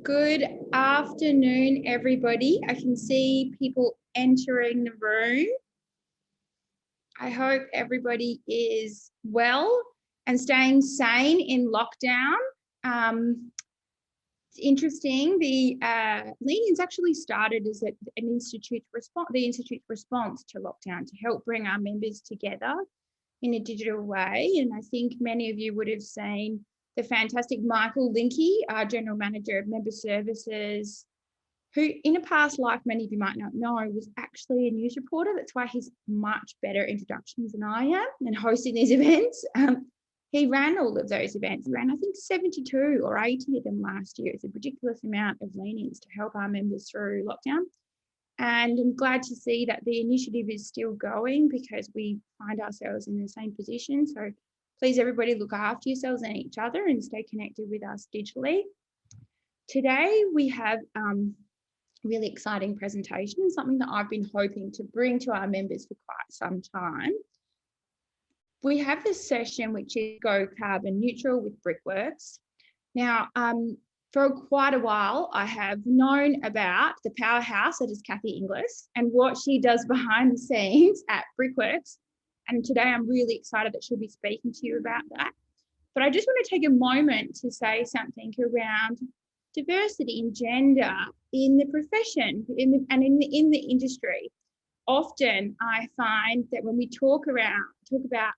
Good afternoon, everybody. I can see people entering the room. I hope everybody is well and staying sane in lockdown. It's interesting. The Lenience actually started as an institute response, the institute's response to lockdown to help bring our members together in a digital way. And I think many of you would have seen the fantastic Michael Linky, our General Manager of Member Services, who in a past life, many of you might not know, was actually a news reporter. That's why he's much better introductions than I am and hosting these events. He ran all of those events. He ran, I think, 72 or 80 of them last year. It's a ridiculous amount of lenience to help our members through lockdown. And I'm glad to see that the initiative is still going because we find ourselves in the same position. So please, everybody, look after yourselves and each other and stay connected with us digitally. Today, we have really exciting presentation, something that I've been hoping to bring to our members for quite some time. We have this session, which is Go Carbon Neutral with Brickworks. Now, for quite a while, I have known about the powerhouse that is Kathy Inglis and what she does behind the scenes at Brickworks. And today I'm really excited that she'll be speaking to you about that. But I just want to take a moment to say something around diversity and gender in the profession and in the industry. Often I find that when we talk about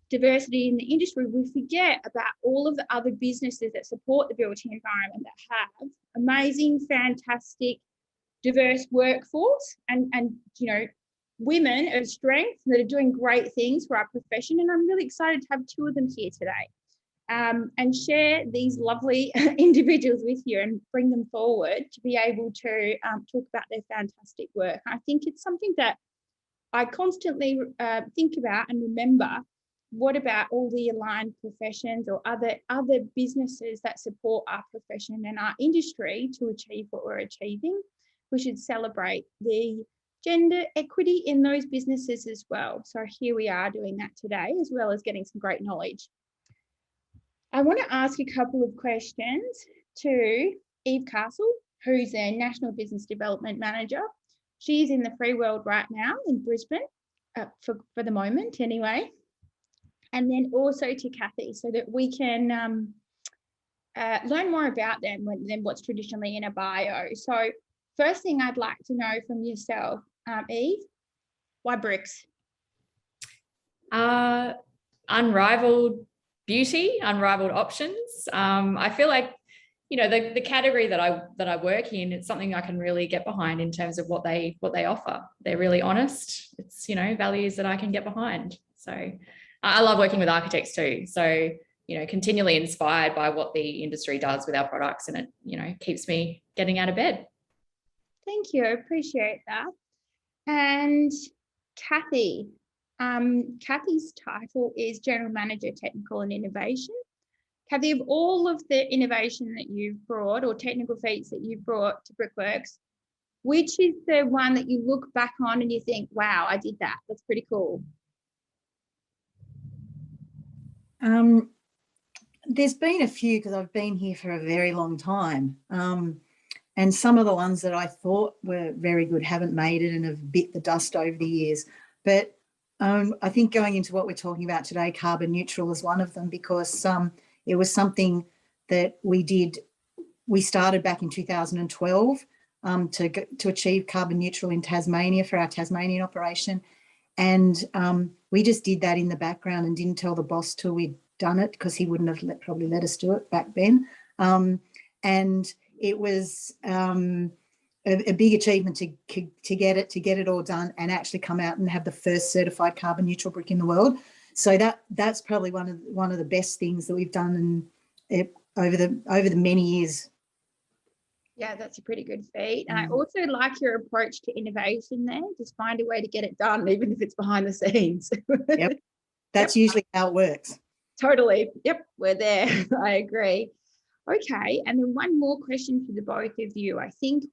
diversity in the industry, we forget about all of the other businesses that support the built environment that have amazing, fantastic, diverse workforce and you know, women of strength that are doing great things for our profession. And I'm really excited to have two of them here today and share these lovely individuals with you and bring them forward to be able to talk about their fantastic work. I think it's something that I constantly think about and remember. What about all the aligned professions or other businesses that support our profession and our industry to achieve what we're achieving? We should celebrate the gender equity in those businesses as well. So here we are doing that today, as well as getting some great knowledge. I want to ask a couple of questions to Eve Castle, who's a National Business Development Manager. She's in the free world right now in Brisbane, for the moment anyway. And then also to Kathy, so that we can learn more about them than what's traditionally in a bio. So first thing I'd like to know from yourself, Eve, why bricks? Unrivaled beauty, unrivaled options. I feel like, you know, the category that I work in, it's something I can really get behind in terms of what they offer. They're really honest. It's, you know, values that I can get behind. So I love working with architects too. So, you know, continually inspired by what the industry does with our products, and it, you know, keeps me getting out of bed. Thank you, I appreciate that. And Kathy, Kathy's title is General Manager, Technical and Innovation. Kathy, of all of the innovation that you've brought or technical feats that you've brought to Brickworks, which is the one that you look back on and you think, wow, I did that, that's pretty cool? There's been a few because I've been here for a very long time. And some of the ones that I thought were very good haven't made it and have bit the dust over the years. But I think going into what we're talking about today, carbon neutral is one of them, because it was something that we started back in 2012 to achieve carbon neutral in Tasmania for our Tasmanian operation. And we just did that in the background and didn't tell the boss till we'd done it, because he wouldn't have probably let us do it back then. And it was a big achievement to get it all done and actually come out and have the first certified carbon neutral brick in the world. So that's probably one of the best things that we've done over the many years. Yeah, that's a pretty good feat. And I also like your approach to innovation there. Just find a way to get it done, even if it's behind the scenes. Yep. That's usually how it works. Totally. Yep, we're there. I agree. Okay, and then one more question for the both of you. I think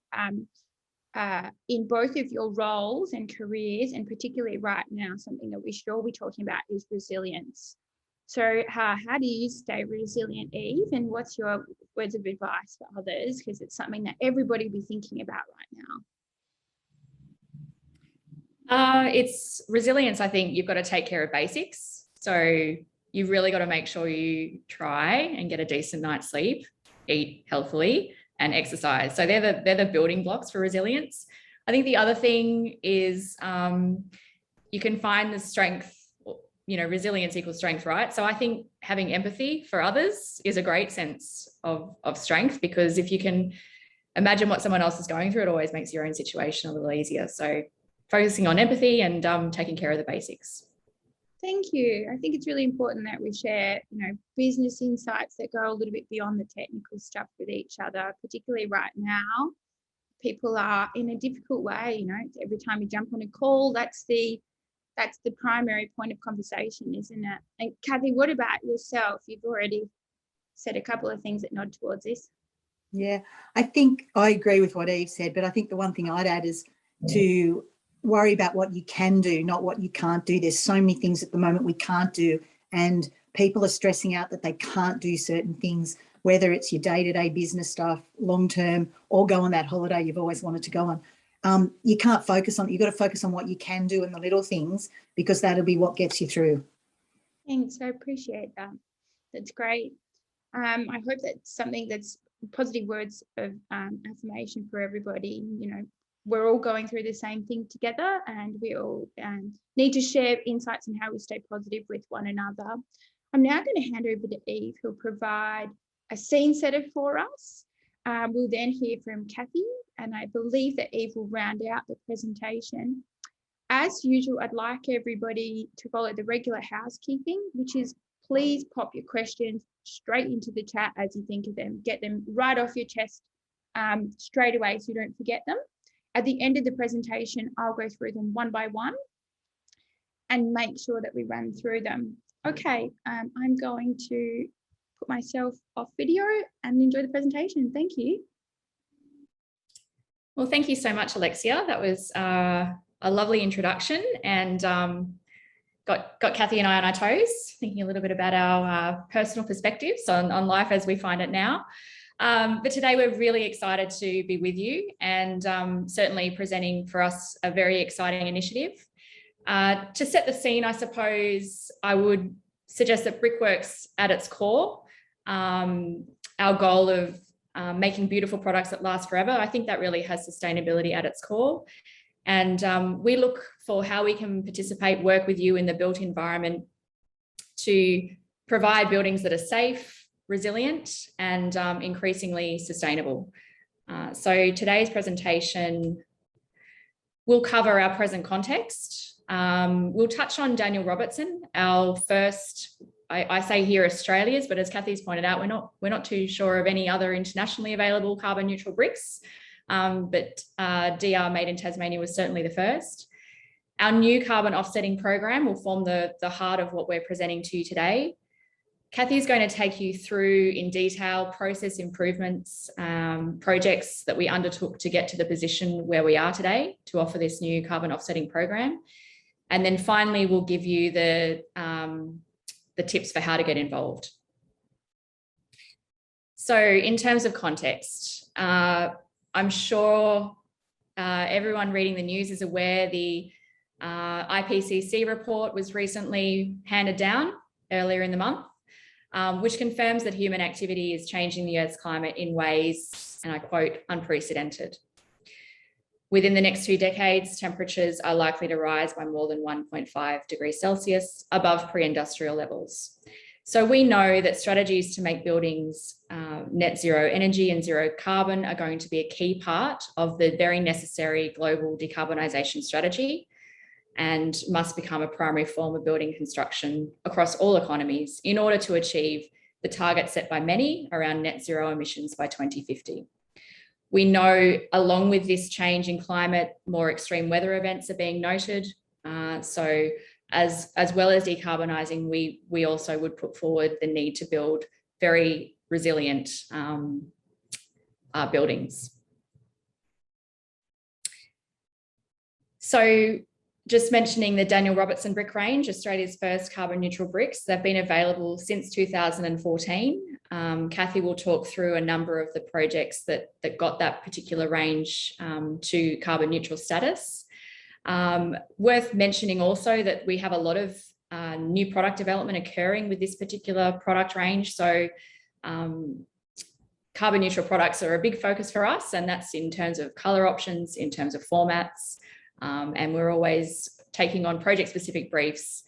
in both of your roles and careers, and particularly right now, something that we should all be talking about is resilience. So how do you stay resilient, Eve? And what's your words of advice for others? Because it's something that everybody will be thinking about right now. It's resilience. I think you've got to take care of basics. So you've really got to make sure you try and get a decent night's sleep, eat healthily, and exercise. So they're the building blocks for resilience. I think the other thing is you can find the strength, resilience equals strength, right? So I think having empathy for others is a great sense of strength, because if you can imagine what someone else is going through, it always makes your own situation a little easier. So focusing on empathy and taking care of the basics. Thank you. I think it's really important that we share, business insights that go a little bit beyond the technical stuff with each other, particularly right now. People are in a difficult way, every time you jump on a call, that's the primary point of conversation, isn't it? And Kathy, what about yourself? You've already said a couple of things that nod towards this. Yeah, I think I agree with what Eve said, but I think the one thing I'd add is to worry about what you can do, not what you can't do. There's so many things at the moment we can't do, and people are stressing out that they can't do certain things, whether it's your day-to-day business stuff, long-term, or go on that holiday you've always wanted to go on. You can't focus on, you've got to focus on what you can do and the little things, because that'll be what gets you through. Thanks, I appreciate that. That's great. I hope that's something that's positive words of affirmation for everybody. We're all going through the same thing together, and we all need to share insights on how we stay positive with one another. I'm now going to hand over to Eve, who'll provide a scene setter for us. We'll then hear from Kathy, and I believe that Eve will round out the presentation. As usual, I'd like everybody to follow the regular housekeeping, which is please pop your questions straight into the chat as you think of them. Get them right off your chest straight away so you don't forget them. At the end of the presentation, I'll go through them one by one and make sure that we run through them. Okay, I'm going to put myself off video and enjoy the presentation. Thank you. Well, thank you so much, Alexia. That was a lovely introduction, and got Kathy and I on our toes, thinking a little bit about our personal perspectives on life as we find it now. But today we're really excited to be with you, and certainly presenting for us a very exciting initiative. To set the scene, I suppose I would suggest that Brickworks at its core, our goal of making beautiful products that last forever, I think that really has sustainability at its core. And we look for how we can participate, work with you in the built environment to provide buildings that are safe, resilient, and increasingly sustainable. So today's presentation will cover our present context. We'll touch on Daniel Robertson, our first, I say here Australia's, but as Kathy's pointed out, we're not too sure of any other internationally available carbon neutral bricks. But DR made in Tasmania was certainly the first. Our new carbon offsetting program will form the heart of what we're presenting to you today. Kathy is going to take you through in detail process improvements, projects that we undertook to get to the position where we are today to offer this new carbon offsetting program. And then finally, we'll give you the tips for how to get involved. So in terms of context, I'm sure everyone reading the news is aware the IPCC report was recently handed down earlier in the month, which confirms that human activity is changing the Earth's climate in ways, and I quote, unprecedented. Within the next 2 decades, temperatures are likely to rise by more than 1.5 degrees Celsius above pre-industrial levels. So we know that strategies to make buildings net zero energy and zero carbon are going to be a key part of the very necessary global decarbonisation strategy, and must become a primary form of building construction across all economies in order to achieve the target set by many around net zero emissions by 2050. We know, along with this change in climate, more extreme weather events are being noted. So as well as decarbonising, we also would put forward the need to build very resilient buildings. So Just mentioning the Daniel Robertson brick range, Australia's first carbon neutral bricks. They've been available since 2014. Kathy will talk through a number of the projects that got that particular range to carbon neutral status. Worth mentioning also that we have a lot of new product development occurring with this particular product range. So carbon neutral products are a big focus for us, and that's in terms of colour options, in terms of formats, and we're always taking on project-specific briefs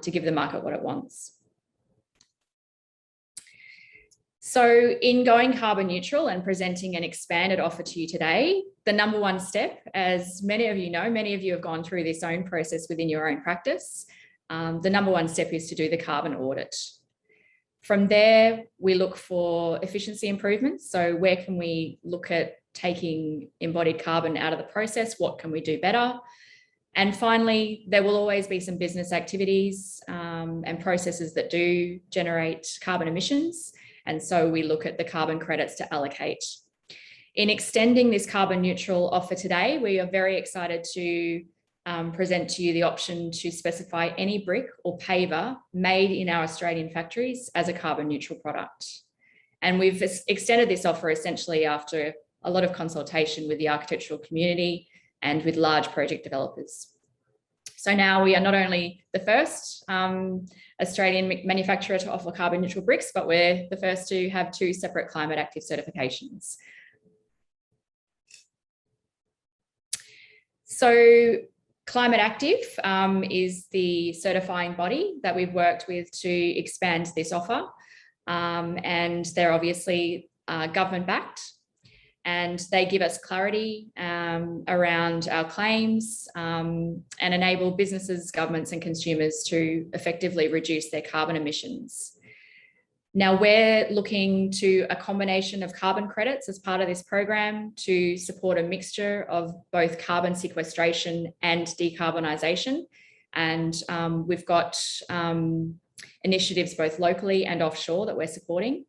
to give the market what it wants. So in going carbon neutral and presenting an expanded offer to you today, the number one step, as many of you know, many of you have gone through this own process within your own practice, the number one step is to do the carbon audit. From there, we look for efficiency improvements. So where can we look at taking embodied carbon out of the process? What can we do better? And finally, there will always be some business activities and processes that do generate carbon emissions. And so we look at the carbon credits to allocate. In extending this carbon neutral offer today, we are very excited to present to you the option to specify any brick or paver made in our Australian factories as a carbon neutral product. And we've extended this offer essentially after a lot of consultation with the architectural community and with large project developers. So now we are not only the first Australian manufacturer to offer carbon neutral bricks, but we're the first to have 2 separate climate active certifications. So Climate Active is the certifying body that we've worked with to expand this offer. And they're obviously government backed, and they give us clarity around our claims and enable businesses, governments and consumers to effectively reduce their carbon emissions. Now we're looking to a combination of carbon credits as part of this program to support a mixture of both carbon sequestration and decarbonisation. And we've got initiatives both locally and offshore that we're supporting.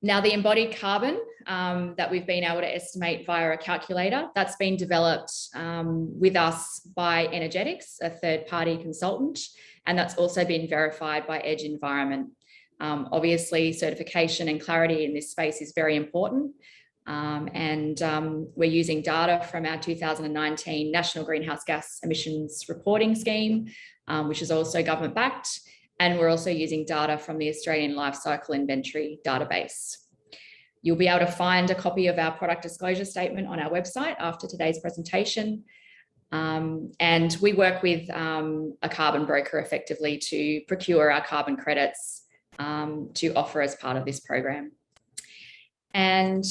Now the embodied carbon that we've been able to estimate via a calculator, that's been developed with us by Energetics, a third-party consultant, and that's also been verified by Edge Environment. Obviously, certification and clarity in this space is very important. We're using data from our 2019 National Greenhouse Gas Emissions Reporting Scheme, which is also government backed. And we're also using data from the Australian Life Cycle Inventory database. You'll be able to find a copy of our product disclosure statement on our website after today's presentation. And we work with a carbon broker effectively to procure our carbon credits to offer as part of this program. And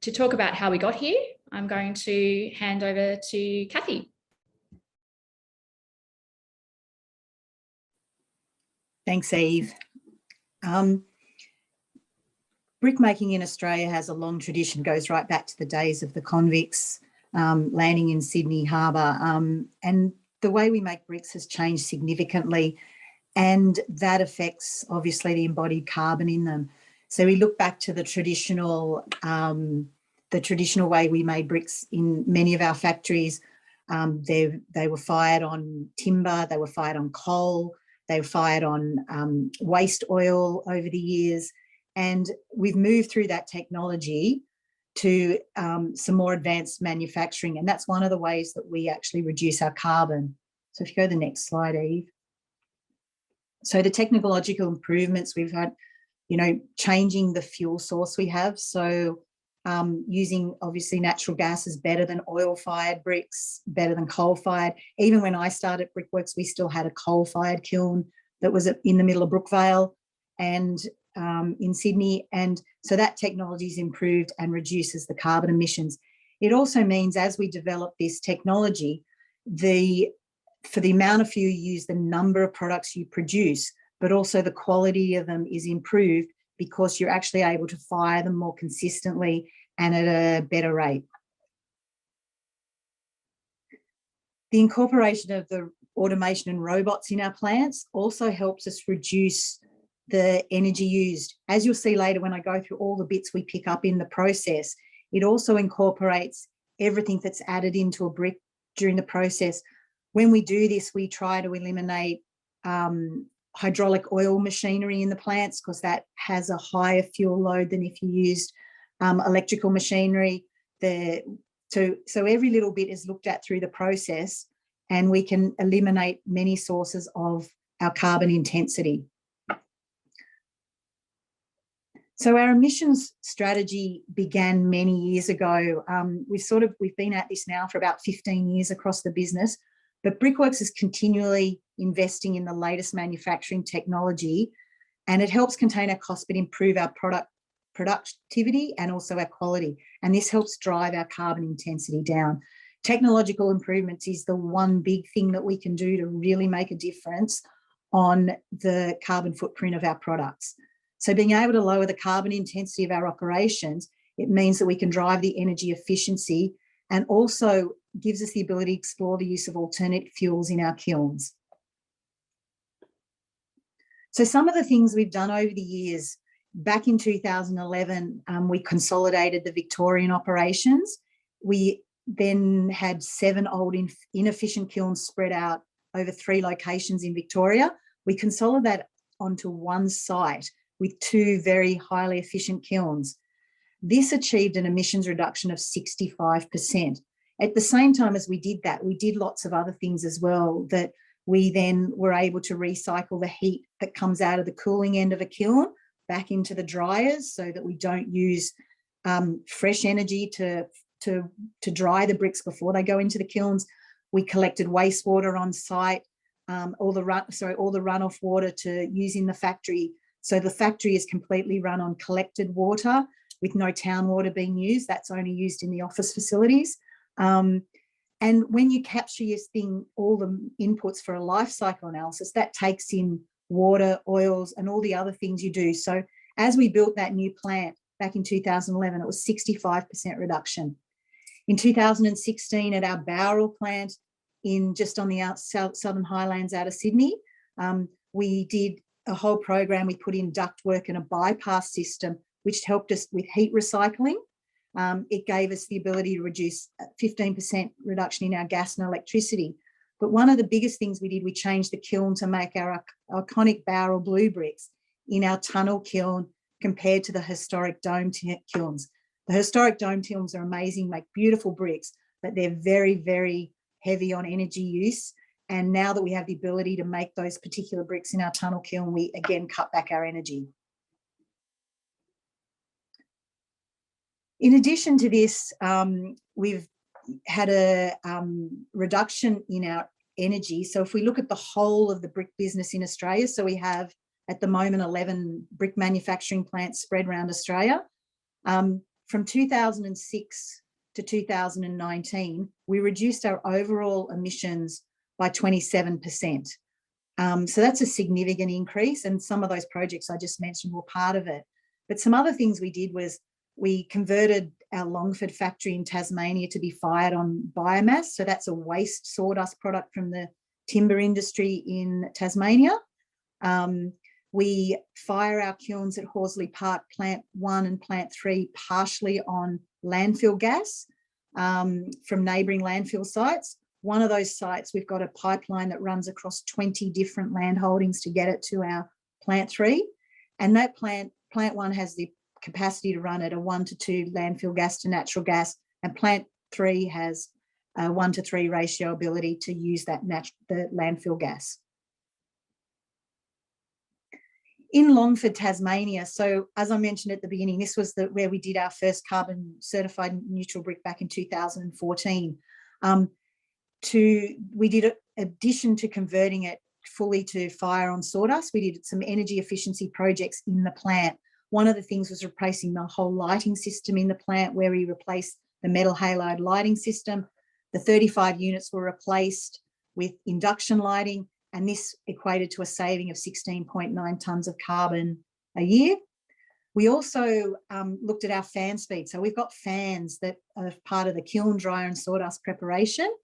to talk about how we got here, I'm going to hand over to Kathy. Thanks, Eve. Brickmaking in Australia has a long tradition, goes right back to the days of the convicts landing in Sydney Harbour. And the way we make bricks has changed significantly, and that affects obviously the embodied carbon in them. So we look back to the traditional way we made bricks in many of our factories. They were fired on timber, they were fired on coal, they were fired on waste oil over the years. And we've moved through that technology to some more advanced manufacturing. And that's one of the ways that we actually reduce our carbon. So if you go to the next slide, Eve. So the technological improvements we've had, you know, changing the fuel source we have. So using obviously natural gas is better than oil-fired bricks, better than coal-fired. Even when I started Brickworks, we still had a coal-fired kiln that was in the middle of Brookvale and in Sydney. And so that technology is improved and reduces the carbon emissions. It also means as we develop this technology, for the amount of fuel you use, the number of products you produce, but also the quality of them is improved because you're actually able to fire them more consistently and at a better rate. The incorporation of the automation and robots in our plants also helps us reduce the energy used. As you'll see later when I go through all the bits we pick up in the process, it also incorporates everything that's added into a brick during the process, When we do this, we try to eliminate hydraulic oil machinery in the plants, because that has a higher fuel load than if you used electrical machinery. So every little bit is looked at through the process, and we can eliminate many sources of our carbon intensity. So our emissions strategy began many years ago. We've been at this now for about 15 years across the business, but Brickworks is continually investing in the latest manufacturing technology, and it helps contain our costs but improve our productivity and also our quality. And this helps drive our carbon intensity down. Technological improvements is the one big thing that we can do to really make a difference on the carbon footprint of our products. So being able to lower the carbon intensity of our operations, it means that we can drive the energy efficiency, and also gives us the ability to explore the use of alternate fuels in our kilns. So some of the things we've done over the years, back in 2011, we consolidated the Victorian operations. We then had 7 old inefficient kilns spread out over 3 locations in Victoria. We consolidated that onto one site with 2 very highly efficient kilns. This achieved an emissions reduction of 65%. At the same time as we did that, we did lots of other things as well, that we then were able to recycle the heat that comes out of the cooling end of a kiln back into the dryers, so that we don't use fresh energy to dry the bricks before they go into the kilns. We collected wastewater on site, all the runoff water to use in the factory. So the factory is completely run on collected water with no town water being used. That's only used in the office facilities. And when you capture all the inputs for a life cycle analysis, that takes in water, oils, and all the other things you do. So as we built that new plant back in 2011, it was 65% reduction. In 2016, at our Bowral plant just on the southern highlands out of Sydney, we did a whole program. We put in ductwork and a bypass system, which helped us with heat recycling. It gave us the ability to reduce 15% reduction in our gas and electricity. But one of the biggest things we did, we changed the kiln to make our iconic Bowral blue bricks in our tunnel kiln compared to the historic dome kilns. The historic dome kilns are amazing, make beautiful bricks, but they're very, very heavy on energy use. And now that we have the ability to make those particular bricks in our tunnel kiln, we again cut back our energy. In addition to this, we've had a reduction in our energy. So if we look at the whole of the brick business in Australia, so we have at the moment 11 brick manufacturing plants spread around Australia. From 2006 to 2019, we reduced our overall emissions by 27%. So that's a significant increase, and some of those projects I just mentioned were part of it. But some other things we did was we converted our Longford factory in Tasmania to be fired on biomass. So that's a waste sawdust product from the timber industry in Tasmania. We fire our kilns at Horsley Park Plant 1 and Plant 3 partially on landfill gas from neighbouring landfill sites. One of those sites, we've got a pipeline that runs across 20 different land holdings to get it to our Plant 3. And that Plant 1 has the capacity to run at a 1 to 2 landfill gas to natural gas, and Plant 3 has a 1 to 3 ratio ability to use the landfill gas. In Longford, Tasmania, so as I mentioned at the beginning, this was where we did our first carbon certified neutral brick back in 2014. We did, in addition to converting it fully to fire on sawdust, we did some energy efficiency projects in the plant. One of the things was replacing the whole lighting system in the plant, where we replaced the metal halide lighting system. The 35 units were replaced with induction lighting, and this equated to a saving of 16.9 tonnes of carbon a year. We also looked at our fan speed. So we've got fans that are part of the kiln dryer and sawdust preparation.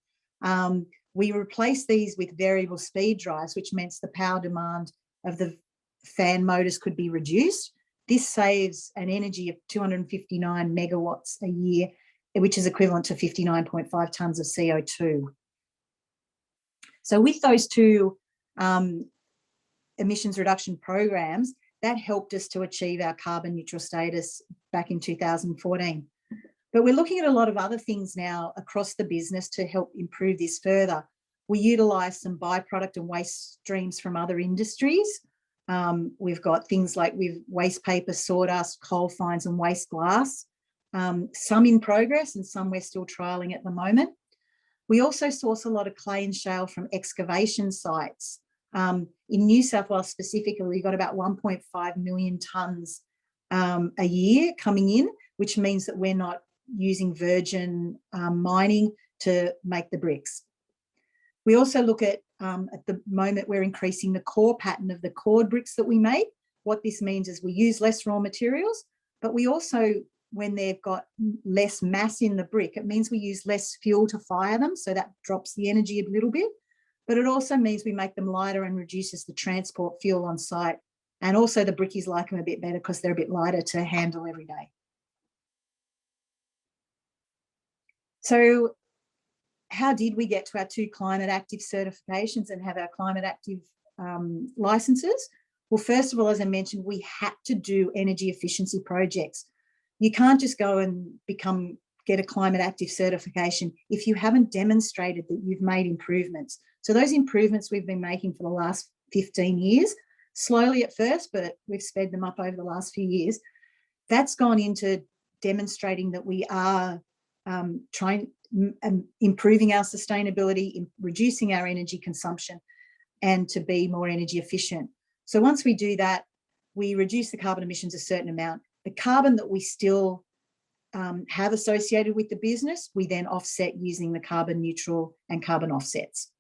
We replaced these with variable speed drives, which meant the power demand of the fan motors could be reduced. This saves an energy of 259 megawatts a year, which is equivalent to 59.5 tonnes of CO2. So with those two emissions reduction programs, that helped us to achieve our carbon neutral status back in 2014. But we're looking at a lot of other things now across the business to help improve this further. We utilise some byproduct and waste streams from other industries. We've got things like with waste paper, sawdust, coal fines and waste glass, some in progress and some we're still trialling at the moment. We also source a lot of clay and shale from excavation sites. In New South Wales specifically, we've got about 1.5 million tonnes a year coming in, which means that we're not using virgin mining to make the bricks. We also look at the moment, we're increasing the core pattern of the cord bricks that we make. What this means is we use less raw materials, but we also, when they've got less mass in the brick, it means we use less fuel to fire them, so that drops the energy a little bit. But it also means we make them lighter and reduces the transport fuel on site. And also the brickies like them a bit better because they're a bit lighter to handle every day. So how did we get to our 2 climate active certifications and have our climate active licenses? Well, first of all, as I mentioned, we had to do energy efficiency projects. You can't just go and get a climate active certification if you haven't demonstrated that you've made improvements. So those improvements we've been making for the last 15 years, slowly at first, but we've sped them up over the last few years. That's gone into demonstrating that we are improving our sustainability, reducing our energy consumption, and to be more energy efficient. So once we do that, we reduce the carbon emissions a certain amount. The carbon that we still have associated with the business, we then offset using the carbon neutral and carbon offsets.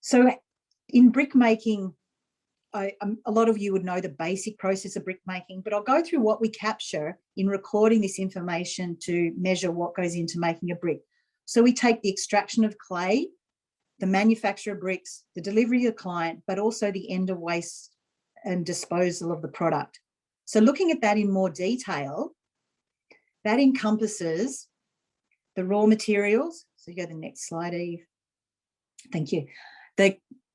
So in brick making, a lot of you would know the basic process of brick making, but I'll go through what we capture in recording this information to measure what goes into making a brick. So we take the extraction of clay, the manufacture of bricks, the delivery to the client, but also the end of waste and disposal of the product. So looking at that in more detail, that encompasses the raw materials. So you go to the next slide, Eve. Thank you.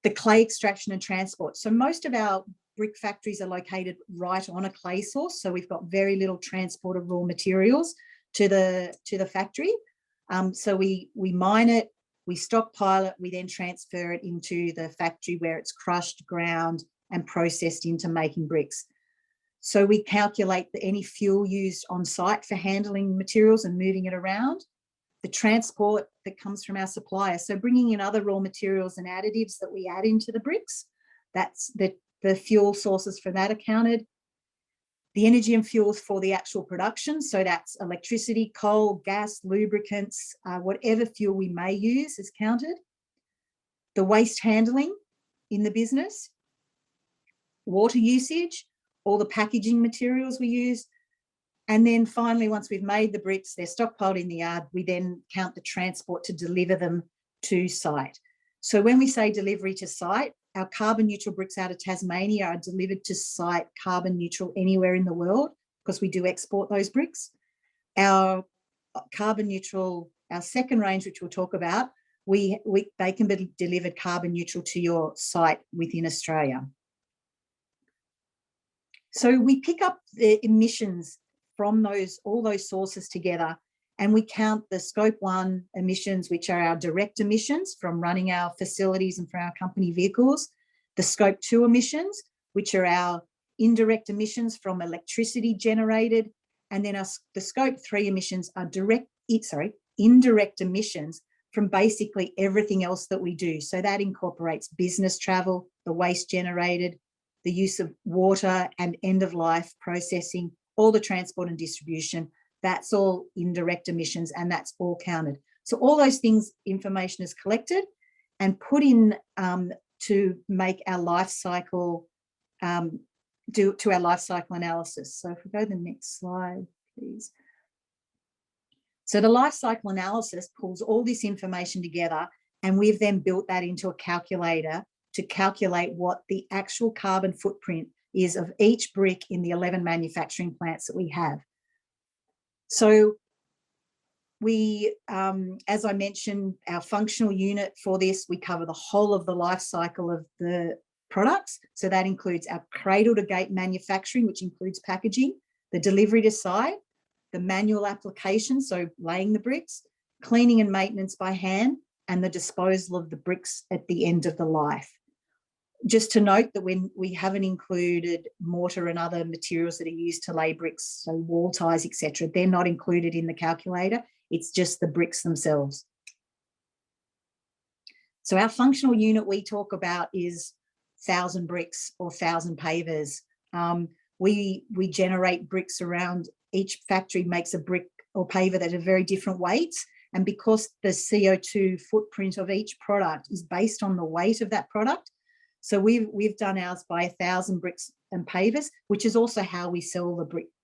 The clay extraction and transport. So most of our brick factories are located right on a clay source. So we've got very little transport of raw materials to the factory. So we mine it, we stockpile it, we then transfer it into the factory where it's crushed, ground, and processed into making bricks. So we calculate any fuel used on site for handling materials and moving it around, the transport that comes from our suppliers. So bringing in other raw materials and additives that we add into the bricks, that's the fuel sources for that accounted. The energy and fuels for the actual production. So that's electricity, coal, gas, lubricants, whatever fuel we may use is counted. The waste handling in the business, water usage, all the packaging materials we use. And then finally, once we've made the bricks, they're stockpiled in the yard, we then count the transport to deliver them to site. So when we say delivery to site, our carbon neutral bricks out of Tasmania are delivered to site carbon neutral anywhere in the world because we do export those bricks. Our carbon neutral, our second range, which we'll talk about, they can be delivered carbon neutral to your site within Australia. So we pick up the emissions from all those sources together, and we count the scope 1 emissions, which are our direct emissions from running our facilities and from our company vehicles, the scope 2 emissions, which are our indirect emissions from electricity generated, and then the scope 3 emissions are indirect emissions from basically everything else that we do. So that incorporates business travel, the waste generated, the use of water and end-of-life processing, all the transport and distribution. That's all indirect emissions, and that's all counted. So all those things, information is collected and put in to make our life cycle, do our life cycle analysis. So if we go to the next slide, please. So the life cycle analysis pulls all this information together, and we've then built that into a calculator to calculate what the actual carbon footprint is of each brick in the 11 manufacturing plants that we have. So as I mentioned, our functional unit for this, we cover the whole of the life cycle of the products. So that includes our cradle to gate manufacturing, which includes packaging, the delivery to site, the manual application, so laying the bricks, cleaning and maintenance by hand, and the disposal of the bricks at the end of the life. Just to note that when we haven't included mortar and other materials that are used to lay bricks, so wall ties, etc., they're not included in the calculator. It's just the bricks themselves. So our functional unit we talk about is 1,000 bricks or 1,000 pavers. We generate bricks around, each factory makes a brick or paver that are very different weights. And because the CO2 footprint of each product is based on the weight of that product, so we've done ours by 1,000 bricks and pavers, which is also how we sell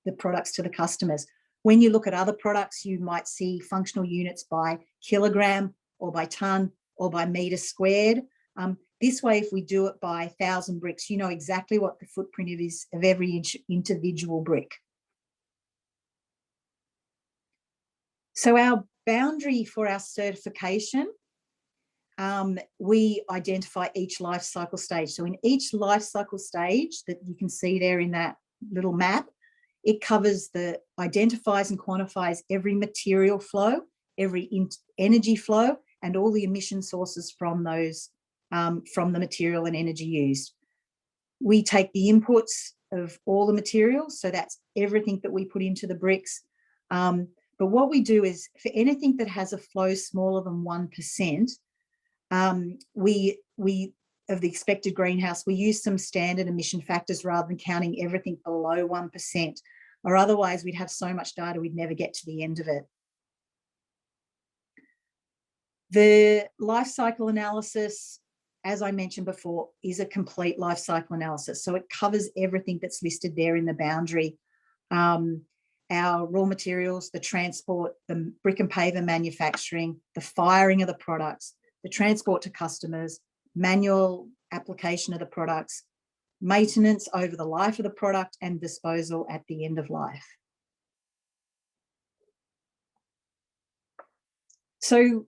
the products to the customers. When you look at other products, you might see functional units by kilogram or by tonne or by metre squared. This way, if we do it by 1,000 bricks, you know exactly what the footprint is of every individual brick. So our boundary for our certification, we identify each life cycle stage. So in each life cycle stage that you can see there in that little map, it covers identifies and quantifies every material flow, every energy flow, and all the emission sources from those, from the material and energy used. We take the inputs of all the materials, so that's everything that we put into the bricks. But what we do is for anything that has a flow smaller than 1%, we of the expected greenhouse, we use some standard emission factors rather than counting everything below 1%, or otherwise we'd have so much data we'd never get to the end of it. The life cycle analysis, as I mentioned before, is a complete life cycle analysis. So it covers everything that's listed there in the boundary. Our raw materials, the transport, the brick and paver manufacturing, the firing of the products, the transport to customers, manual application of the products, maintenance over the life of the product, and disposal at the end of life. So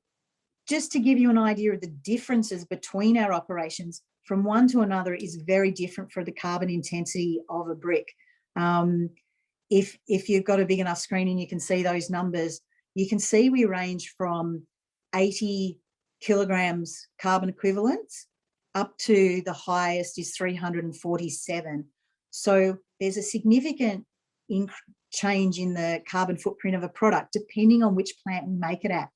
just to give you an idea of the differences between our operations, from one to another is very different for the carbon intensity of a brick. If you've got a big enough screen and you can see those numbers, you can see we range from 80 kilograms carbon equivalents up to the highest is 347. So there's a significant change in the carbon footprint of a product depending on which plant we make it at.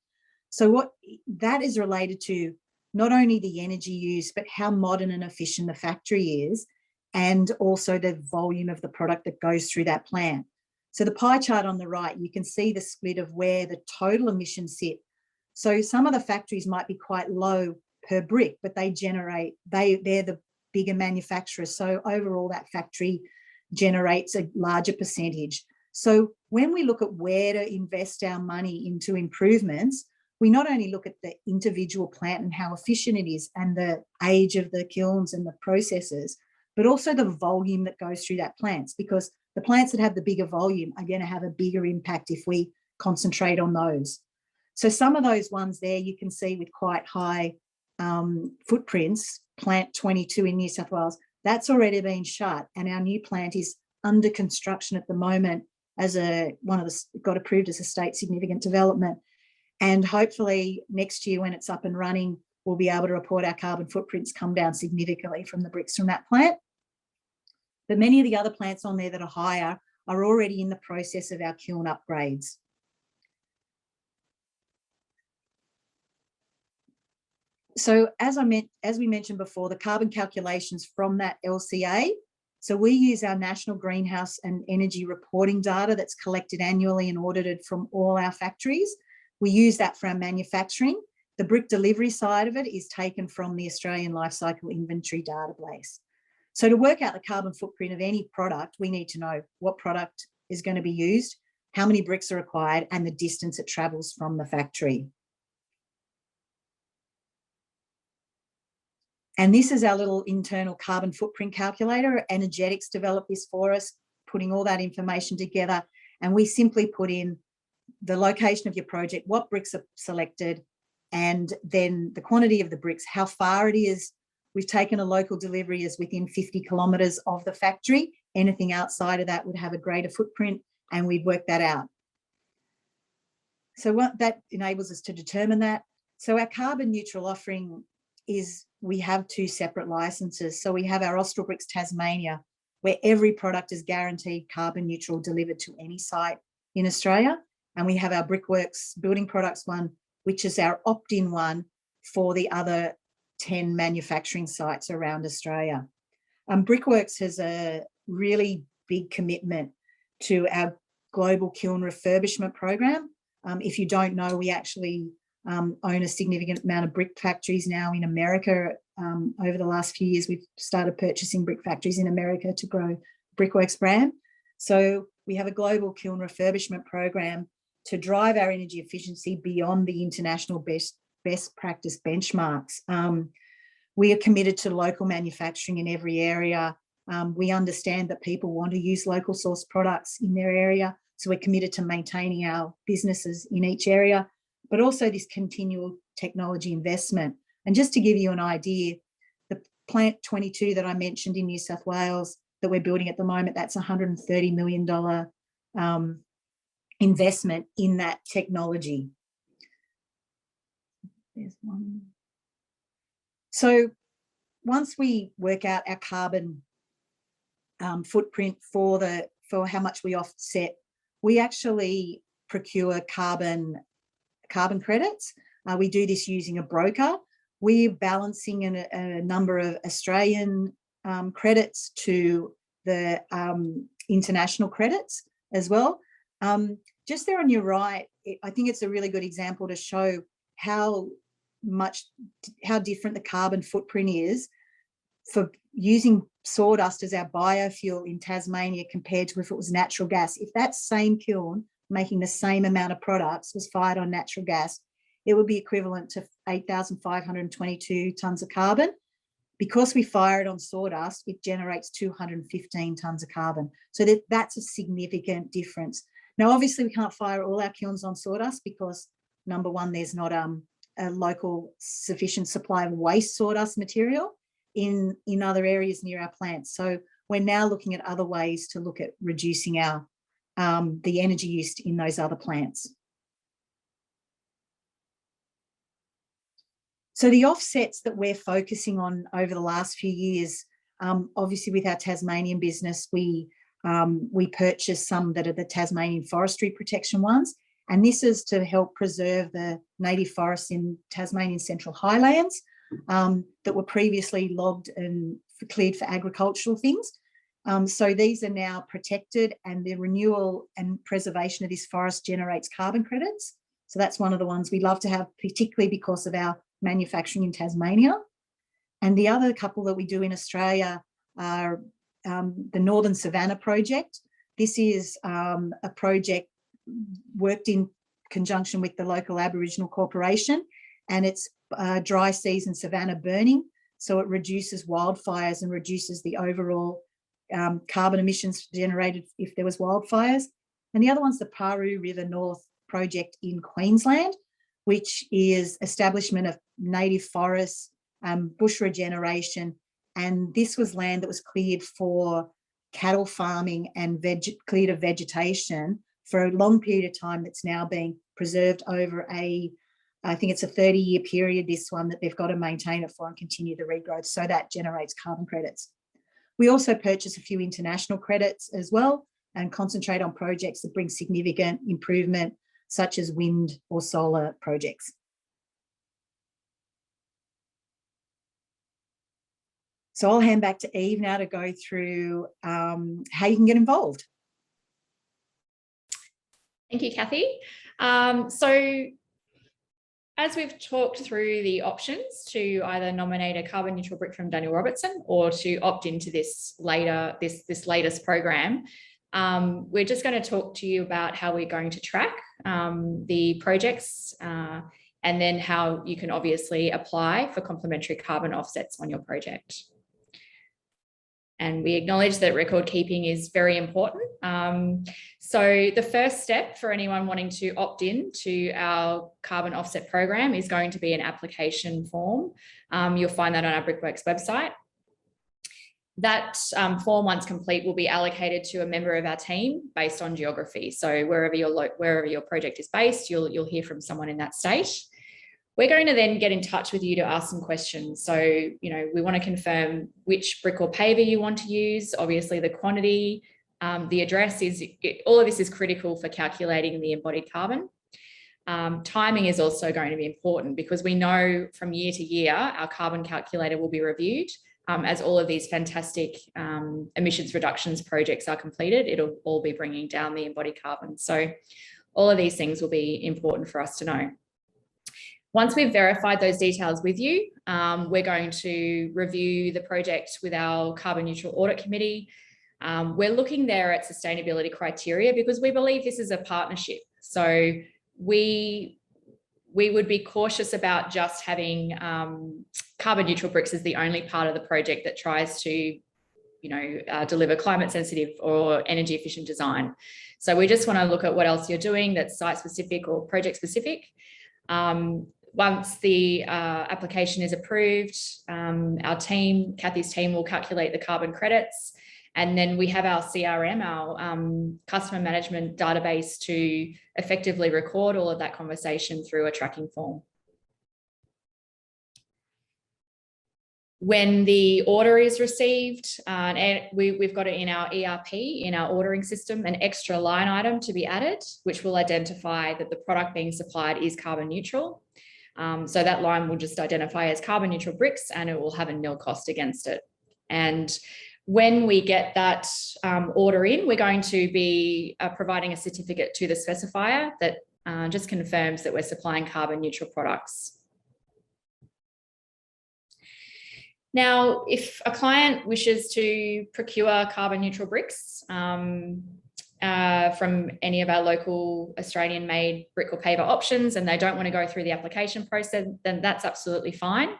So what that is related to, not only the energy use, but how modern and efficient the factory is, and also the volume of the product that goes through that plant. So the pie chart on the right, you can see the split of where the total emissions sit. So some of the factories might be quite low per brick, but they're the bigger manufacturers. So overall, that factory generates a larger percentage. So when we look at where to invest our money into improvements, we not only look at the individual plant and how efficient it is and the age of the kilns and the processes, but also the volume that goes through that plants, because the plants that have the bigger volume are going to have a bigger impact if we concentrate on those. So some of those ones there you can see with quite high footprints, plant 22 in New South Wales, that's already been shut, and our new plant is under construction at the moment as got approved as a state significant development. And hopefully next year when it's up and running, we'll be able to report our carbon footprints come down significantly from the bricks from that plant. But many of the other plants on there that are higher are already in the process of our kiln upgrades. So as we mentioned before, the carbon calculations from that LCA. So we use our national greenhouse and energy reporting data that's collected annually and audited from all our factories. We use that for our manufacturing. The brick delivery side of it is taken from the Australian Life Cycle Inventory database. So to work out the carbon footprint of any product, we need to know what product is going to be used, how many bricks are required, and the distance it travels from the factory. And this is our little internal carbon footprint calculator. Energetics developed this for us, putting all that information together. And we simply put in the location of your project, what bricks are selected, and then the quantity of the bricks, how far it is. We've taken a local delivery as within 50 kilometres of the factory. Anything outside of that would have a greater footprint, and we'd work that out. So what that enables us to determine that. So our carbon neutral offering is, we have 2 separate licenses. So we have our Austral Bricks Tasmania, where every product is guaranteed carbon neutral delivered to any site in Australia. And we have our Brickworks building products one, which is our opt-in one for the other 10 manufacturing sites around Australia. Brickworks has a really big commitment to our global kiln refurbishment program. If you don't know, we actually own a significant amount of brick factories now in America. Over the last few years, we've started purchasing brick factories in America to grow Brickworks brand. So we have a global kiln refurbishment program to drive our energy efficiency beyond the international best practice benchmarks. We are committed to local manufacturing in every area. We understand that people want to use local source products in their area. So we're committed to maintaining our businesses in each area, but also this continual technology investment. And just to give you an idea, the plant 22 that I mentioned in New South Wales that we're building at the moment, that's $130 million investment in that technology. There's one. So once we work out our carbon footprint for how much we offset, we actually procure carbon credits. We do this using a broker. We're balancing a number of Australian credits to the international credits as well. Just there on your right, I think it's a really good example to show how different the carbon footprint is for using sawdust as our biofuel in Tasmania compared to if it was natural gas. If that same kiln making the same amount of products was fired on natural gas, it would be equivalent to 8,522 tonnes of carbon. Because we fire it on sawdust, it generates 215 tonnes of carbon. So that's a significant difference. Now, obviously, we can't fire all our kilns on sawdust because, number one, there's not a local sufficient supply of waste sawdust material in other areas near our plants. So we're now looking at other ways to look at reducing our the energy used in those other plants. So the offsets that we're focusing on over the last few years, obviously with our Tasmanian business, we purchased some that are the Tasmanian forestry protection ones. And this is to help preserve the native forests in Tasmanian Central Highlands that were previously logged and cleared for agricultural things. So these are now protected, and the renewal and preservation of this forest generates carbon credits. So that's one of the ones we love to have, particularly because of our manufacturing in Tasmania. And the other couple that we do in Australia are the Northern Savannah project. This is a project worked in conjunction with the local Aboriginal Corporation, and it's dry season savanna burning. So it reduces wildfires and reduces the overall carbon emissions generated if there was wildfires. And the other one's the Paru River North project in Queensland, which is establishment of native forests, bush regeneration. And this was land that was cleared for cattle farming and cleared of vegetation for a long period of time that's now being preserved over I think it's a 30-year period, this one, that they've got to maintain it for and continue the regrowth. So that generates carbon credits. We also purchase a few international credits as well and concentrate on projects that bring significant improvement, such as wind or solar projects. So I'll hand back to Eve now to go through how you can get involved. Thank you, Kathy. So as we've talked through the options to either nominate a carbon neutral brick from Daniel Robertson or to opt into this latest program, we're just going to talk to you about how we're going to track the projects and then how you can obviously apply for complementary carbon offsets on your project. And we acknowledge that record keeping is very important. So the first step for anyone wanting to opt in to our carbon offset program is going to be an application form. You'll find that on our Brickworks website. That form, once complete, will be allocated to a member of our team based on geography. So wherever your project is based, you'll hear from someone in that state. We're going to then get in touch with you to ask some questions. So, we want to confirm which brick or paver you want to use, obviously the quantity, the address all of this is critical for calculating the embodied carbon. Timing is also going to be important because we know from year to year, our carbon calculator will be reviewed. As all of these fantastic emissions reductions projects are completed, it'll all be bringing down the embodied carbon. So all of these things will be important for us to know. Once we've verified those details with you, we're going to review the project with our carbon neutral audit committee. We're looking there at sustainability criteria because we believe this is a partnership. So we would be cautious about just having carbon neutral bricks as the only part of the project that tries to, deliver climate sensitive or energy efficient design. So we just want to look at what else you're doing that's site specific or project specific. Once the application is approved, our team, Kathy's team, will calculate the carbon credits. And then we have our CRM, our customer management database, to effectively record all of that conversation through a tracking form. When the order is received, and we've got it in our ERP, in our ordering system, an extra line item to be added, which will identify that the product being supplied is carbon neutral. So that line will just identify as carbon neutral bricks and it will have a nil cost against it. And when we get that order in, we're going to be providing a certificate to the specifier that just confirms that we're supplying carbon neutral products. Now, if a client wishes to procure carbon neutral bricks from any of our local Australian-made brick or paver options and they don't want to go through the application process, then that's absolutely fine.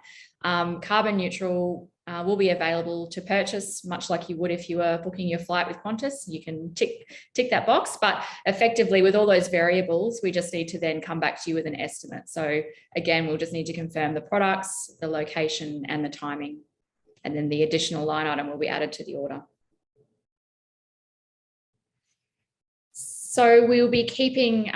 Carbon neutral will be available to purchase, much like you would if you were booking your flight with Qantas. You can tick that box, but effectively with all those variables, we just need to then come back to you with an estimate. So again, we'll just need to confirm the products, the location and the timing, and then the additional line item will be added to the order. So we'll be keeping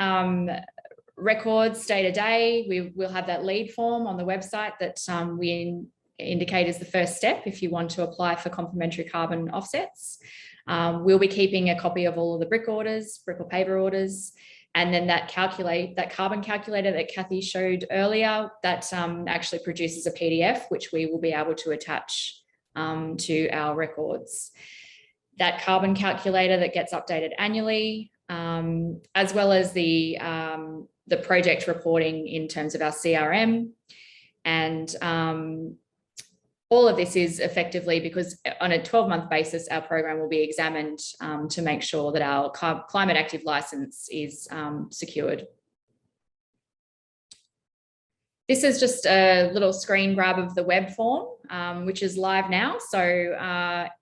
records day to day. We'll have that lead form on the website that we indicate is the first step if you want to apply for complimentary carbon offsets. We'll be keeping a copy of all of the brick orders, brick or paver orders, and then that carbon calculator that Kathy showed earlier, that actually produces a PDF, which we will be able to attach to our records. That carbon calculator that gets updated annually, as well as the project reporting in terms of our CRM. And all of this is effectively because on a 12-month basis, our program will be examined to make sure that our climate active license is secured. This is just a little screen grab of the web form, which is live now. So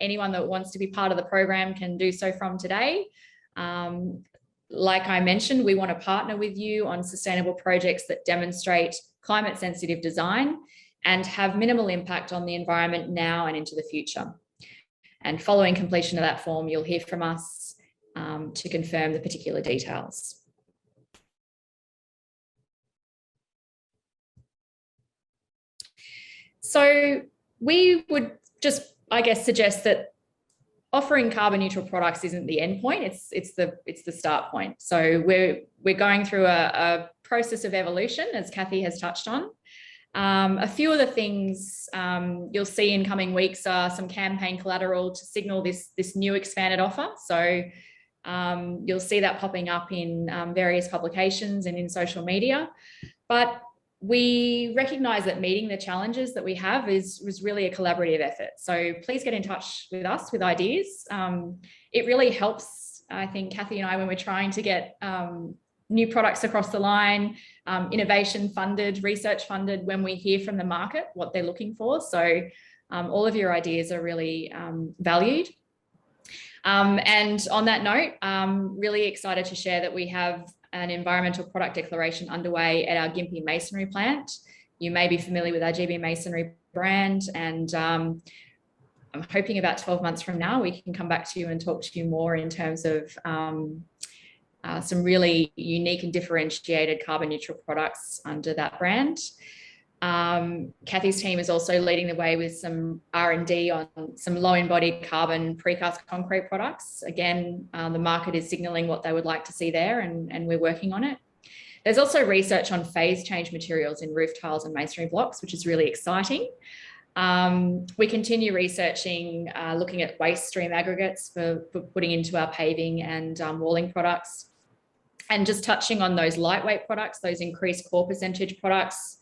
anyone that wants to be part of the program can do so from today. Like I mentioned, we want to partner with you on sustainable projects that demonstrate climate sensitive design and have minimal impact on the environment now and into the future. And following completion of that form, you'll hear from us to confirm the particular details. So we would just, I guess, suggest that offering carbon neutral products isn't the end point, it's the start point. So we're going through a process of evolution, as Kathy has touched on. A few of the things you'll see in coming weeks are some campaign collateral to signal this new expanded offer. So you'll see that popping up in various publications and in social media. But we recognise that meeting the challenges that we have was really a collaborative effort. So please get in touch with us with ideas. It really helps, I think, Kathy and I, when we're trying to get new products across the line, innovation funded, research funded, when we hear from the market what they're looking for. So All of your ideas are really valued. And on that note, I'm really excited to share that we have an environmental product declaration underway at our Gympie masonry plant. You may be familiar with our GB Masonry brand, and I'm hoping about 12 months from now, we can come back to you and talk to you more in terms of some really unique and differentiated carbon neutral products under that brand. Kathy's team is also leading the way with some R&D on some low embodied carbon precast concrete products. Again, the market is signalling what they would like to see there, and we're working on it. There's also research on phase change materials in roof tiles and masonry blocks, which is really exciting. We continue researching, looking at waste stream aggregates for putting into our paving and walling products, and just touching on those lightweight products, those increased core percentage products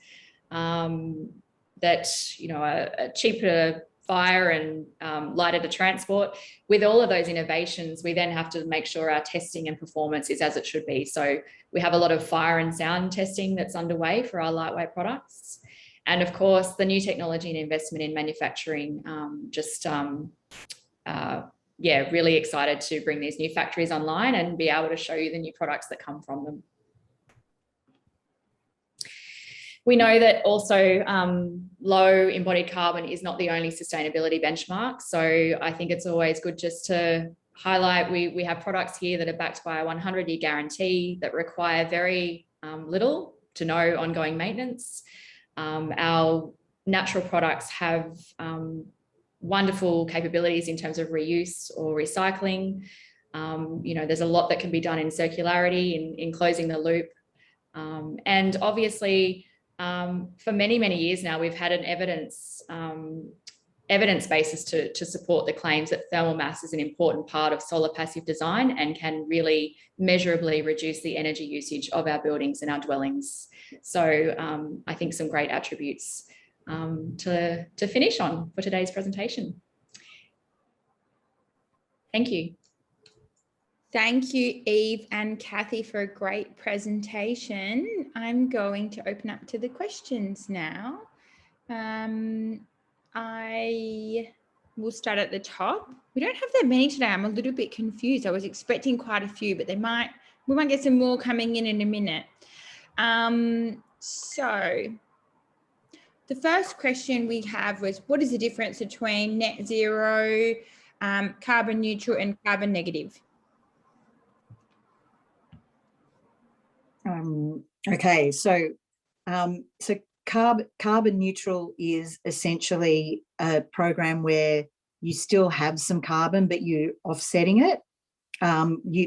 that, you know, are cheaper to fire and lighter to transport. With all of those innovations, we then have to make sure our testing and performance is as it should be. So we have a lot of fire and sound testing that's underway for our lightweight products. And of course, the new technology and investment in manufacturing, yeah, really excited to bring these new factories online and be able to show you the new products that come from them. We know that also low embodied carbon is not the only sustainability benchmark. So I think it's always good just to highlight, we have products here that are backed by a 100-year guarantee that require very little to no ongoing maintenance. Our natural products have wonderful capabilities in terms of reuse or recycling. You know, there's a lot that can be done in circularity, in closing the loop. And obviously, for many, many years now, we've had an evidence basis to support the claims that thermal mass is an important part of solar passive design and can really measurably reduce the energy usage of our buildings and our dwellings. So I think some great attributes to finish on for today's presentation. Thank you. Thank you, Eve and Kathy, for a great presentation. I'm going to open up to the questions now. I will start at the top. We don't have that many today. I'm a little bit confused. I was expecting quite a few, but we might get some more coming in a minute. So the first question we have was, what is the difference between net zero, carbon neutral and carbon negative? Okay, so carbon neutral is essentially a program where you still have some carbon, but you're offsetting it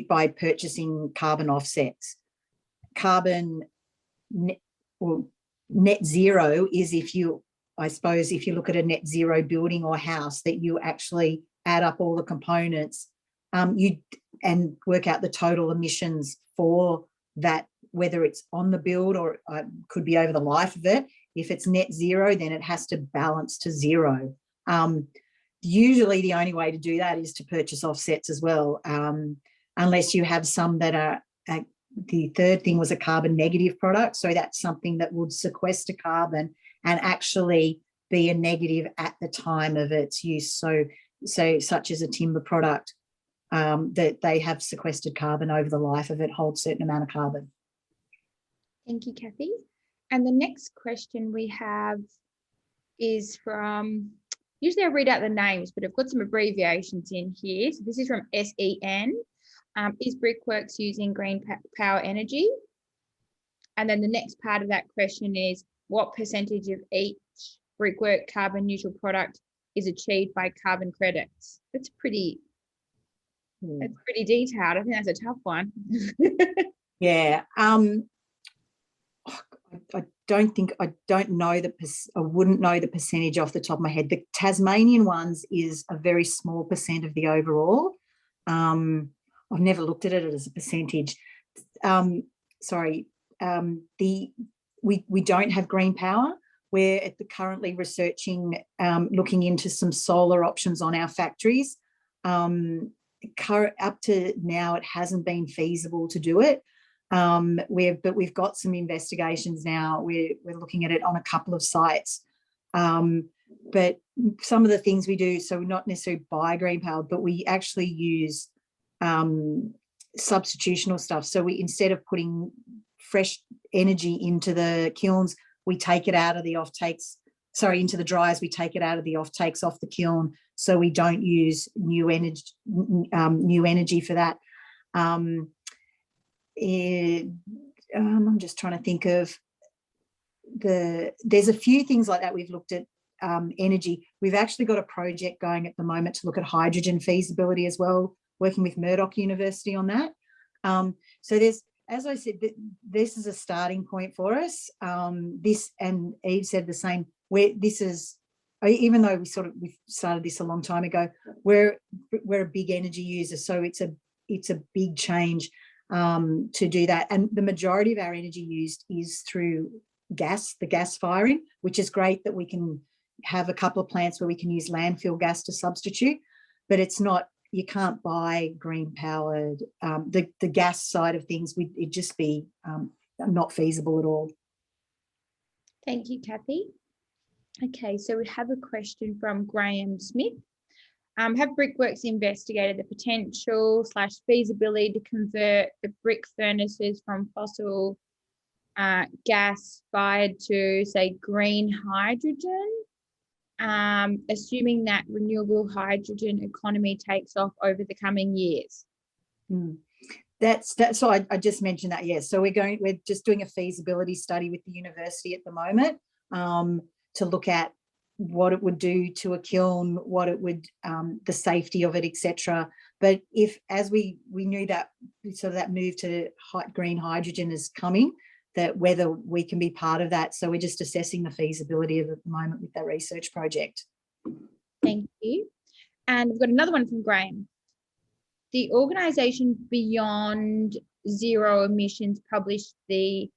by purchasing carbon offsets. Net zero is if you look at a net zero building or house, that you actually add up all the components and work out the total emissions for that, whether it's on the build or could be over the life of it. If it's net zero, then it has to balance to zero. Usually the only way to do that is to purchase offsets as well, unless you have some that are, the third thing was a carbon negative product. So that's something that would sequester carbon and actually be a negative at the time of its use. So such as a timber product, that they have sequestered carbon over the life of it, holds a certain amount of carbon. Thank you, Kathy. And the next question we have is from, usually I read out the names, but I've got some abbreviations in here. So this is from SEN. Is Brickworks using green power energy? And then the next part of that question is, what percentage of each Brickwork carbon neutral product is achieved by carbon credits? That's pretty detailed. I think that's a tough one. Yeah. I wouldn't know the percentage off the top of my head. The Tasmanian ones is a very small percent of the overall. I've never looked at it as a percentage. We don't have green power. We're currently researching, looking into some solar options on our factories. Up to now, it hasn't been feasible to do it. But we've got some investigations now. We're looking at it on a couple of sites. but some of the things we do, so we're not necessarily buy green power, but we actually use substitutional stuff. So we, instead of putting fresh energy into the kilns, we take it out of the offtakes, into the dryers, we take it out of the offtakes off the kiln, so we don't use new energy for that. I'm just trying to think of there's a few things like that we've looked at. Energy, we've actually got a project going at the moment to look at hydrogen feasibility as well, working with Murdoch University on that. So there's, as I said, this is a starting point for us. This, and Eve said the same, where this is, even though we started this a long time ago, we're a big energy user, so it's a big change to do that. And the majority of our energy used is through the gas firing, which is great that we can have a couple of plants where we can use landfill gas to substitute, but it's not, you can't buy green powered, the gas side of things, it'd just be not feasible at all. Thank you, Kathy. Okay, so we have a question from Graham Smith. Have Brickworks investigated the potential / feasibility to convert the brick furnaces from fossil gas fired to, say, green hydrogen, assuming that renewable hydrogen economy takes off over the coming years? That's so I just mentioned that, yes. So we're just doing a feasibility study with the university at the moment to look at what it would do to a kiln, what it would, the safety of it, etc. But if, as we knew that sort of that move to green hydrogen is coming, that whether we can be part of that. So we're just assessing the feasibility of it at the moment with that research project. Thank you. And we've got another one from Graham. The organisation Beyond Zero Emissions published the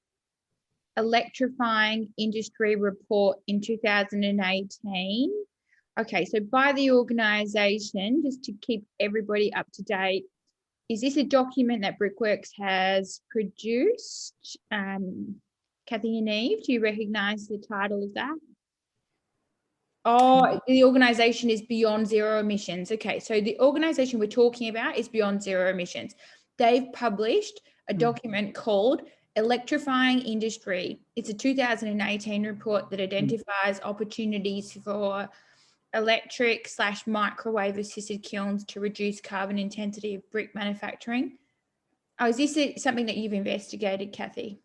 Electrifying Industry Report in 2018. Okay, so by the organisation, just to keep everybody up to date, is this a document that Brickworks has produced? Kathy and Eve, do you recognise the title of that? Oh, the organisation is Beyond Zero Emissions. Okay, so the organisation we're talking about is Beyond Zero Emissions. They've published a document called Electrifying Industry. It's a 2018 report that identifies opportunities for electric / microwave assisted kilns to reduce carbon intensity of brick manufacturing. Oh, is this something that you've investigated, Kathy?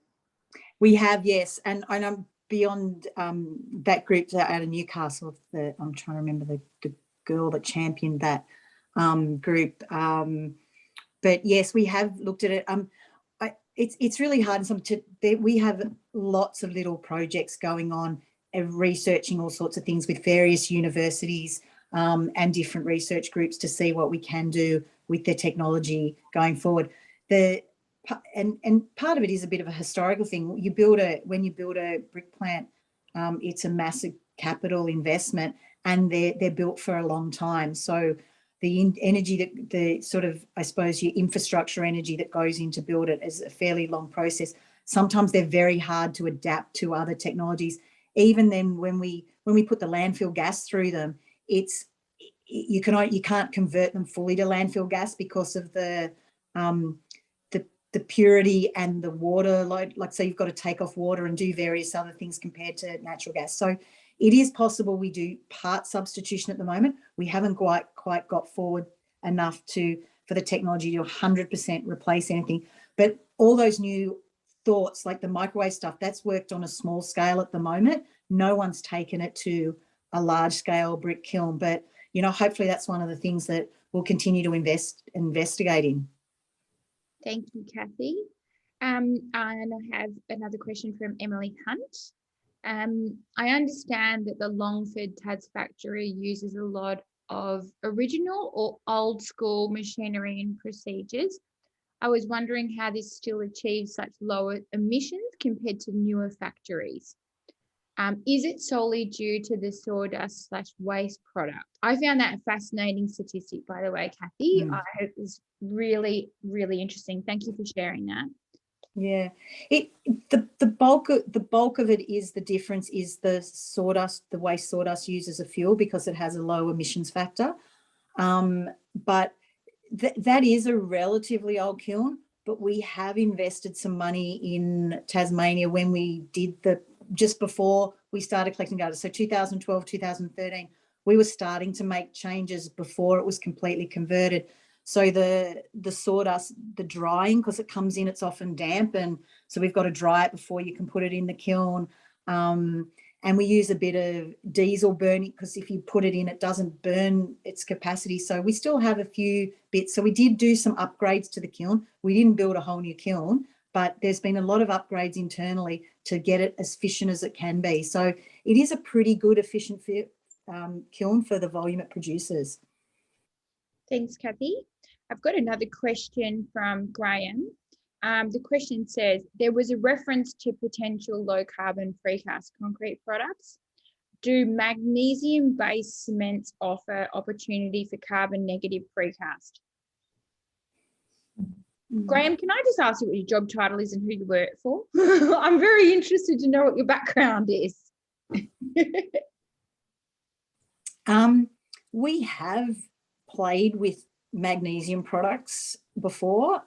We have, yes. And I'm Beyond that group out of Newcastle. I'm trying to remember the girl that championed that group. But yes, we have looked at it. It's really hard. We have lots of little projects going on, researching all sorts of things with various universities and different research groups to see what we can do with the technology going forward. And part of it is a bit of a historical thing. When you build a brick plant, it's a massive capital investment, and they're built for a long time. So the energy I suppose your infrastructure energy that goes into build it is a fairly long process. Sometimes they're very hard to adapt to other technologies. Even then, when we put the landfill gas through them, you can't convert them fully to landfill gas because of the purity and the water load. Like, so you've got to take off water and do various other things compared to natural gas. So it is possible we do part substitution at the moment. We haven't quite got forward enough for the technology to 100% replace anything. But all those new thoughts, like the microwave stuff, that's worked on a small scale at the moment. No one's taken it to a large scale brick kiln, but hopefully that's one of the things that we'll continue to investigate in. Thank you, Kathy. And I have another question from Emily Hunt. I understand that the Longford Tas factory uses a lot of original or old school machinery and procedures. I was wondering how this still achieves such lower emissions compared to newer factories. Is it solely due to the sawdust / waste product? I found that a fascinating statistic, by the way, Kathy. It was really, really interesting. Thank you for sharing that. Yeah, the bulk of it is the difference is the sawdust. The waste sawdust uses a fuel because it has a low emissions factor, but that is a relatively old kiln. But we have invested some money in Tasmania when we did just before we started collecting data. So 2012, 2013, we were starting to make changes before it was completely converted. So the sawdust, the drying, because it comes in, it's often damp, and so we've got to dry it before you can put it in the kiln. And we use a bit of diesel burning because if you put it in, it doesn't burn its capacity. So we still have a few bits. So we did do some upgrades to the kiln. We didn't build a whole new kiln, but there's been a lot of upgrades internally to get it as efficient as it can be. So it is a pretty good, efficient kiln for the volume it produces. Thanks, Kathy. I've got another question from Graham. The question says, there was a reference to potential low carbon precast concrete products. Do magnesium-based cements offer opportunity for carbon negative precast? Graham, can I just ask you what your job title is and who you work for? I'm very interested to know what your background is. We have played with magnesium products before.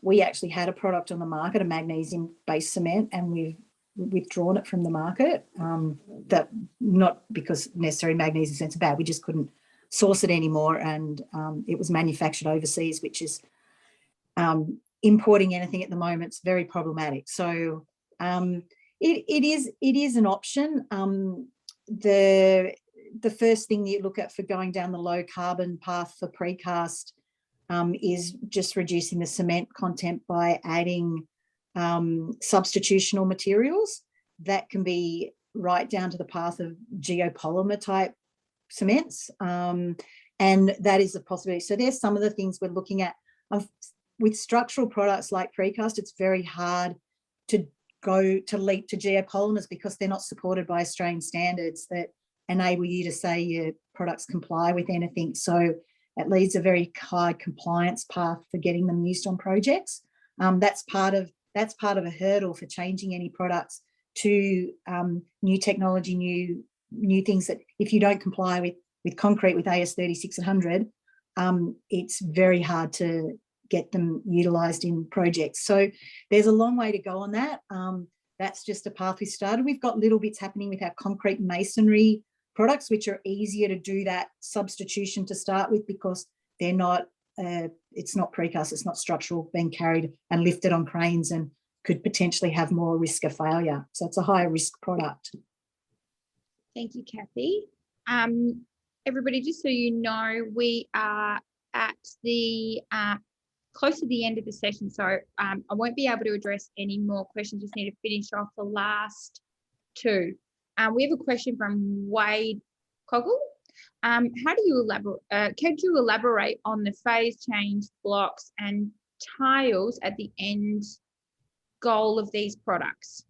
We actually had a product on the market, a magnesium-based cement, and we've withdrawn it from the market. That not because necessarily magnesium cements are bad, we just couldn't source it anymore, and it was manufactured overseas, which is importing anything at the moment is very problematic. So it is an option. The first thing you look at for going down the low carbon path for precast is just reducing the cement content by adding substitutional materials. That can be right down to the path of geopolymer type cements, and that is a possibility. So there's some of the things we're looking at. With structural products like precast, it's very hard to leap to geopolymers because they're not supported by Australian standards that enable you to say your products comply with anything. So it leaves a very high compliance path for getting them used on projects. That's part of a hurdle for changing any products to new technology, new things that if you don't comply with concrete with AS 3600, it's very hard to get them utilised in projects. So there's a long way to go on that. That's just a path we started. We've got little bits happening with our concrete masonry products, which are easier to do that substitution to start with because they're not, it's not precast, it's not structural, being carried and lifted on cranes and could potentially have more risk of failure. So it's a higher risk product. Thank you, Kathy. Everybody, just so you know, we are at the close to the end of the session, so I won't be able to address any more questions. Just need to finish off the last two. We have a question from Wade Coggle. How do you elaborate? Could you elaborate on the phase change blocks and tiles at the end goal of these products?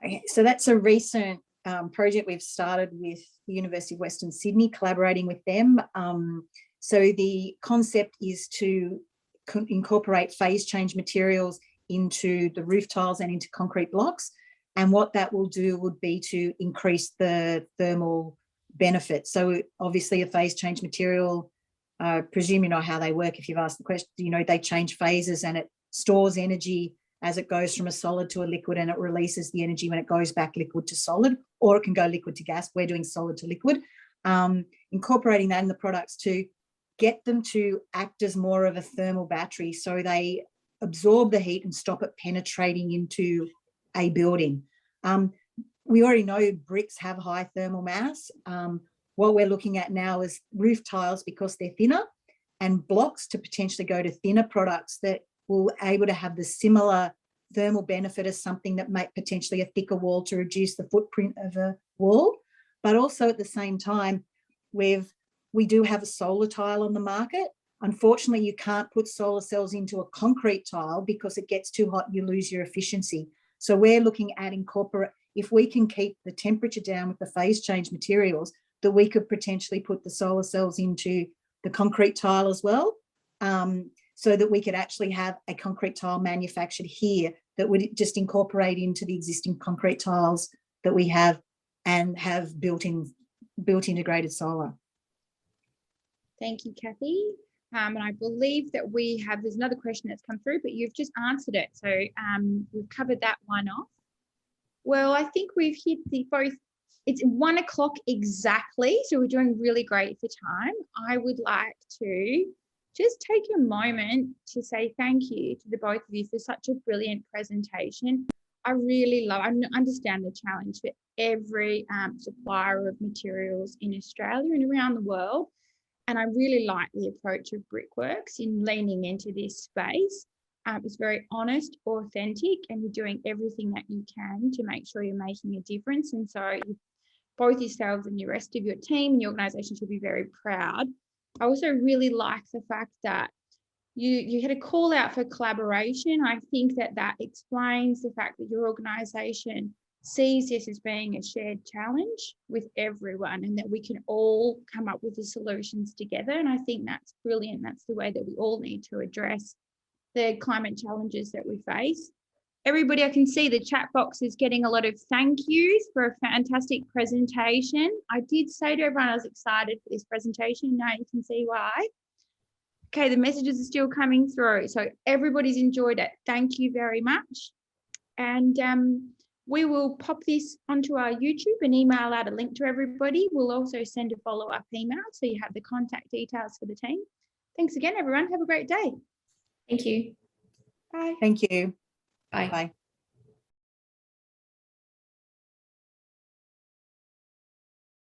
Okay, so that's a recent project we've started with the University of Western Sydney, collaborating with them. So the concept is to incorporate phase change materials into the roof tiles and into concrete blocks. And what that will do would be to increase the thermal benefit. So obviously a phase change material, I presume you know how they work if you've asked the question, you know, they change phases and it stores energy as it goes from a solid to a liquid, and it releases the energy when it goes back liquid to solid, or it can go liquid to gas. We're doing solid to liquid. Incorporating that in the products to get them to act as more of a thermal battery, so they absorb the heat and stop it penetrating into a building. We already know bricks have high thermal mass. What we're looking at now is roof tiles, because they're thinner, and blocks to potentially go to thinner products that will able to have the similar thermal benefit as something that might potentially a thicker wall to reduce the footprint of a wall. But also at the same time, we do have a solar tile on the market. Unfortunately, you can't put solar cells into a concrete tile because it gets too hot, you lose your efficiency. So we're looking at if we can keep the temperature down with the phase change materials, that we could potentially put the solar cells into the concrete tile as well. so that we could actually have a concrete tile manufactured here that would just incorporate into the existing concrete tiles that we have and have built integrated solar. Thank you, Kathy. And I believe that there's another question that's come through, but you've just answered it. So we've covered that one off. Well, I think we've hit it's 1 o'clock exactly. So we're doing really great for time. I would like to just take a moment to say thank you to the both of you for such a brilliant presentation. I understand the challenge for every supplier of materials in Australia and around the world. And I really like the approach of Brickworks in leaning into this space. It's very honest, authentic, and you're doing everything that you can to make sure you're making a difference. And so both yourselves and the rest of your team and your organisation should be very proud. I also really like the fact that you had a call out for collaboration. I think that explains the fact that your organisation sees this as being a shared challenge with everyone and that we can all come up with the solutions together. And I think that's brilliant. That's the way that we all need to address the climate challenges that we face. Everybody, I can see the chat box is getting a lot of thank yous for a fantastic presentation. I did say to everyone I was excited for this presentation. Now you can see why. Okay, the messages are still coming through. So everybody's enjoyed it. Thank you very much. And we will pop this onto our YouTube and email out a link to everybody. We'll also send a follow-up email so you have the contact details for the team. Thanks again, everyone. Have a great day. Thank you. Bye. Thank you. Bye. Bye.